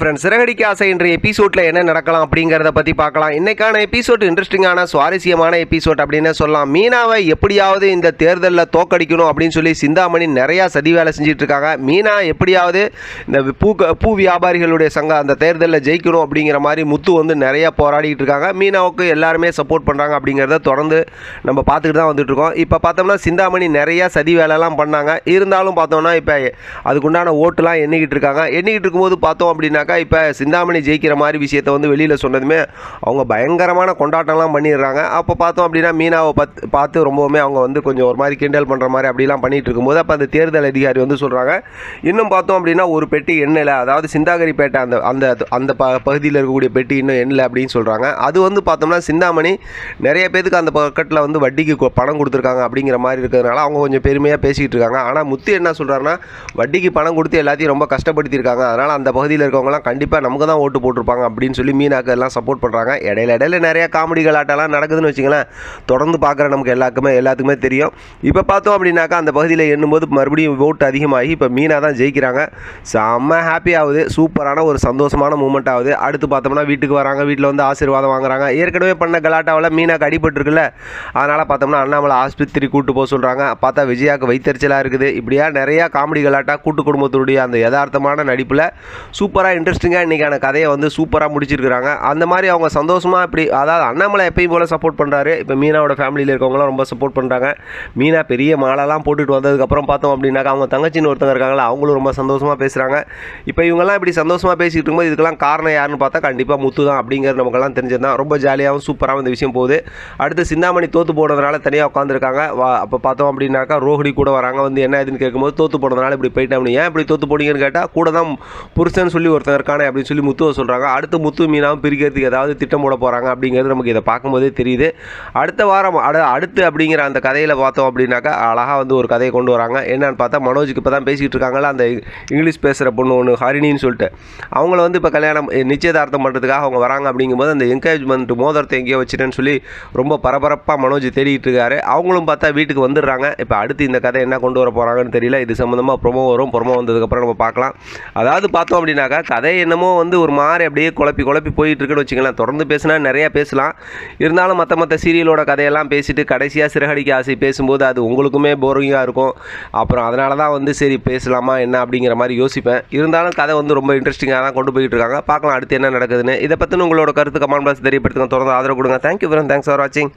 Friends, Siragadikka ஆசை இன்றைய எபிசோடில் என்ன நடக்கலாம் அப்படிங்கிறத பற்றி பார்க்கலாம். இன்றைக்கான எபிசோட் இன்ட்ரெஸ்டிங்கான சுவாரஸ்யமான எபிசோட் அப்படின்னு சொல்லலாம். மீனாவை எப்படியாவது இந்த தேர்தலில் தோக்கடிக்கணும் அப்படின்னு சொல்லி சிந்தாமணி நிறையா சதி வேலை செஞ்சுட்டு இருக்காங்க. மீனா எப்படியாவது இந்த பூ வியாபாரிகளுடைய சங்கம் அந்த தேர்தலில் ஜெயிக்கணும் அப்படிங்கிற மாதிரி முத்து வந்து நிறையா போராடிட்டு இருக்காங்க. மீனாவுக்கு எல்லாருமே சப்போர்ட் பண்ணுறாங்க அப்படிங்கிறத தொடர்ந்து நம்ம பார்த்துக்கிட்டு தான் வந்துட்டுருக்கோம். இப்போ பார்த்தோம்னா சிந்தாமணி நிறையா சதி வேலைலாம் பண்ணாங்க. இருந்தாலும் பார்த்தோம்னா இப்போ அதுக்குண்டான ஓட்டுலாம் எண்ணிக்கிட்டு இருக்காங்க. எண்ணிக்கிட்டு இருக்கும்போது பார்த்தோம் அப்படின்னாக்கா இப்போ சிந்தாமணி ஜெயிக்கிற மாதிரி விஷயத்தை வந்து வெளியில் சொன்னதுமே அவங்க பயங்கரமான கொண்டாட்டம்லாம் பண்ணிடுறாங்க. அப்போ பார்த்தோம் அப்படின்னா மீனாவை பார்த்து ரொம்பவுமே அவங்க வந்து கொஞ்சம் ஒரு மாதிரி கிண்டல் பண்ணுற மாதிரி அப்படிலாம் பண்ணிகிட்டு இருக்கும்போது அப்போ அந்த தேர்தல் அதிகாரி வந்து சொல்கிறாங்க, இன்னும் பார்த்தோம் அப்படின்னா ஒரு பெட்டி எண்ணலை, அதாவது சிந்தாகரிப்பேட்டை அந்த அந்த அந்த பகுதியில் இருக்கக்கூடிய பெட்டி இன்னும் எண்ணலை அப்படின்னு சொல்கிறாங்க. அது வந்து பார்த்தோம்னா சிந்தாமணி நிறைய பேருக்கு அந்த பக்கத்தில் வந்து வட்டிக்கு பணம் கொடுத்துருக்காங்க அப்படிங்கிற மாதிரி இருக்கிறதுனால அவங்க கொஞ்சம் பெருமையாக பேசிகிட்டு இருக்காங்க. ஆனால் முத்து என்ன சொல்கிறாருன்னா, வட்டிக்கு பணம் கொடுத்து எல்லாத்தையும் ரொம்ப கஷ்டப்படுத்தியிருக்காங்க, அதனால் அந்த பகுதியில் இருக்கவங்களாம் கண்டிப்பாக நமக்கு தான் ஓட்டு போட்டிருப்பாங்க அப்படின்னு சொல்லி மீனாக்கு எல்லாம் சப்போர்ட் பண்ணுறாங்க. இடையில நிறையா காமெடி கலாட்டெல்லாம் நடக்குதுன்னு வச்சுங்களேன். தொடர்ந்து பார்க்குற நமக்கு எல்லாத்துக்குமே தெரியும். இப்போ பார்த்தோம் அப்படின்னாக்கா அந்த பகுதியில் எண்ணும்போது மறுபடியும் ஓட்டு அதிகமாகி இப்போ மீனா தான் ஜெயிக்கிறாங்க. செம்ம ஹாப்பி ஆகுது, சூப்பரான ஒரு சந்தோஷமான மூமெண்ட் ஆகுது. அடுத்து பார்த்தோம்னா வீட்டுக்கு வராங்க, வீட்டில் வந்து ஆசீர்வாதம் வாங்குறாங்க. ஏற்கனவே பண்ண கலாட்டாவில் மீனாக்கு அடிபட்டுருக்குல்ல, அதனால் பார்த்தோம்னா அண்ணாமலை ஆஸ்பத்திரி கூட்டு போக சொல்கிறாங்க. பார்த்தா விஜயாவுக்கு வைத்தறிச்சலாக இருக்குது. இப்படியா நிறையா காமெடி கலாட்டா கூட்டு குடும்பத்துடைய அந்த யதார்த்தமான நடிப்பில் சூப்பராக இன்ட்ரெஸ்டிங்காக இன்றைக்கான கதையை வந்து சூப்பராக முடிச்சிருக்கிறாங்க. அந்த மாதிரி அவங்க சந்தோஷமாக இப்படி, அதாவது அண்ணாமலை எப்பயும் போல் சப்போர்ட் பண்ணுறாரு. இப்போ மீனாவோட ஃபேமிலியில் இருக்கவங்களாம் ரொம்ப சப்போர்ட் பண்ணுறாங்க. மீனா பெரிய மாலைலாம் போட்டுட்டு வந்ததுக்கப்புறம் பார்த்தோம் அப்படின்னாக்கா அவங்க தங்கச்சின்னு ஒருத்தங்க இருக்காங்களா, அவங்களும் ரொம்ப சந்தோஷமாக பேசுகிறாங்க. இப்போ இவங்கெல்லாம் இப்படி சந்தோஷமாக பேசிகிட்டு இருக்கும்போது இதுக்கெல்லாம் காரணம் யாருன்னு பார்த்தா கண்டிப்பாக முத்து தான் அப்படிங்கிறது நமக்கெல்லாம் தெரிஞ்சதுதான். ரொம்ப ஜாலியாகவும் சூப்பராகவும் இந்த விஷயம் போகுது. அடுத்து சிந்தாமணி தோற்று போனதுனால தனியாக உட்காந்துருக்காங்க. அப்போ பார்த்தோம் அப்படின்னாக்கா ரோஹிணி கூட வராங்க. வந்து என்ன இதுன்னு கேட்கும்போது தோற்று போனதுனால இப்படி போயிட்டேன் அப்படின்னு. ஏன் இப்படி தோற்று போனீங்கன்னு கேட்டால் கூட தான் புருஷன் சொல்லி ஒருத்தர் இருக்கானே அப்படின்னு சொல்லி முத்துவை சொல்கிறாங்க. அடுத்து முத்து மீனாவும் பிரிக்கிறதுக்கு ஏதாவது திட்டம் போட போகிறாங்க அப்படிங்கிறது நமக்கு இதை பார்க்கும்போதே தெரியுது. அடுத்த வாரம் அடுத்து அப்படிங்கிற அந்த கதையில் பார்த்தோம் அப்படின்னாக்கா அழகாக வந்து ஒரு கதையை கொண்டு வராங்க. என்னன்னு பார்த்தா மனோஜுக்கு இப்போ தான் பேசிகிட்டு இருக்காங்களா அந்த இங்கிலீஷ் பேசுகிற பொண்ணு ஒன்று ஹரிணின்னு சொல்லிட்டு, அவங்கள வந்து இப்போ கல்யாணம் நிச்சயதார்த்தம் பண்ணுறதுக்காக அவங்க வராங்க. அப்படிங்கும்போது அந்த என்கரேஜ்மெண்ட் மோதிரத்தை எங்கேயோ வச்சுட்டேன்னு சொல்லி ரொம்ப பரபரப்பாக மனோஜ் தேடிட்டு இருக்காரு. அவங்களும் பார்த்தா வீட்டுக்கு வந்துடுறாங்க. இப்போ அடுத்து இந்த கதை என்ன கொண்டு வர போகிறாங்கன்னு தெரியல. இது சம்மந்தமாக ப்ரொமோ வரும். ப்ரொமோ வந்ததுக்கப்புறம் நம்ம பார்க்கலாம். அதாவது பார்த்தோம் அப்படின்னாக்கா கதை என்னமோ வந்து ஒரு மாதிரி அப்படியே குழப்பி போயிட்டு இருக்குன்னு வச்சுக்கலாம். தொடர்ந்து பேசினா நிறையா பேசலாம். இருந்தாலும் மற்ற சீரியலோட கதையெல்லாம் பேசிட்டு கடைசியாக சிறகடிக்க ஆசை பேசும்போது அது உங்களுக்குமே போரிங்காக இருக்கும். அப்புறம் அதனால தான் வந்து சரி பேசலாமா என்ன அப்படிங்கிற மாதிரி யோசிப்பேன். இருந்தாலும் கதை வந்து ரொம்ப இன்ட்ரெஸ்டிங்காக தான் கொண்டு போயிட்டு இருக்காங்க. பார்க்கலாம் அடுத்து என்ன நடக்குதுன்னு. இதை பற்றின உங்களோட கருத்து கமெண்ட் பாக்ஸ் தெரியப்படுத்துங்க. தொடர்ந்து ஆதரவு கொடுங்க. தேங்க்யூ ஃப்ரெண்ட், தேங்க்ஸ் ஃபார் வாட்சிங்.